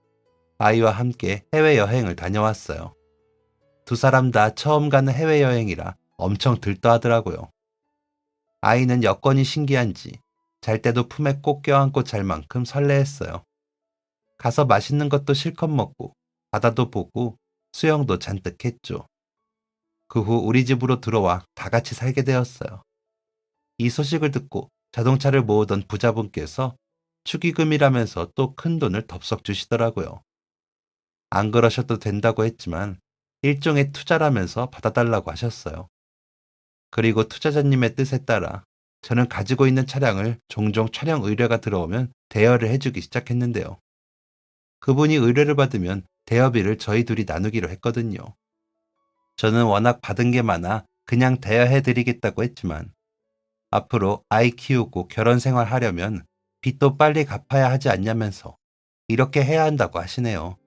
아이와 함께 해외여행을 다녀왔어요. 두 사람 다 처음 가는 해외여행이라 엄청 들떠하더라고요. 아이는 여건이 신기한지 잘 때도 품에 꼭 껴안고 잘 만큼 설레했어요. 가서 맛있는 것도 실컷 먹고 바다도 보고 수영도 잔뜩 했죠. 그 후 우리 집으로 들어와 다 같이 살게 되었어요. 이 소식을 듣고 자동차를 모으던 부자분께서 축의금이라면서 또 큰 돈을 덥석 주시더라고요. 안 그러셔도 된다고 했지만 일종의 투자라면서 받아달라고 하셨어요. 그리고 투자자님의 뜻에 따라 저는 가지고 있는 차량을 종종 촬영 의뢰가 들어오면 대여를 해주기 시작했는데요. 그분이 의뢰를 받으면 대여비를 저희 둘이 나누기로 했거든요. 저는 워낙 받은 게 많아 그냥 대여해드리겠다고 했지만 앞으로 아이 키우고 결혼 생활하려면 빚도 빨리 갚아야 하지 않냐면서 이렇게 해야 한다고 하시네요.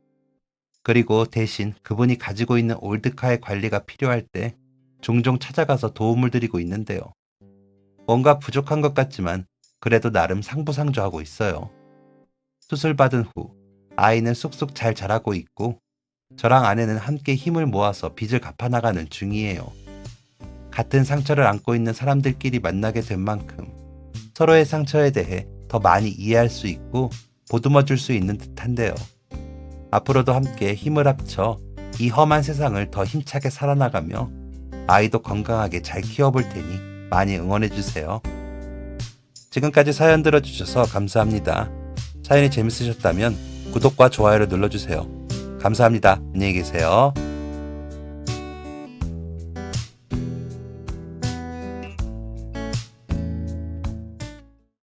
그리고 대신 그분이 가지고 있는 올드카의 관리가 필요할 때 종종 찾아가서 도움을 드리고 있는데요. 뭔가 부족한 것 같지만 그래도 나름 상부상조하고 있어요. 수술 받은 후 아이는 쑥쑥 잘 자라고 있고 저랑 아내는 함께 힘을 모아서 빚을 갚아나가는 중이에요. 같은 상처를 안고 있는 사람들끼리 만나게 된 만큼 서로의 상처에 대해 더 많이 이해할 수 있고 보듬어 줄 수 있는 듯한데요. 앞으로도 함께 힘을 합쳐 이 험한 세상을 더 힘차게 살아나가며 아이도 건강하게 잘 키워볼 테니 많이 응원해주세요. 지금까지 사연 들어주셔서 감사합니다. 사연이 재밌으셨다면 구독과 좋아요를 눌러주세요. 감사합니다. 안녕히 계세요.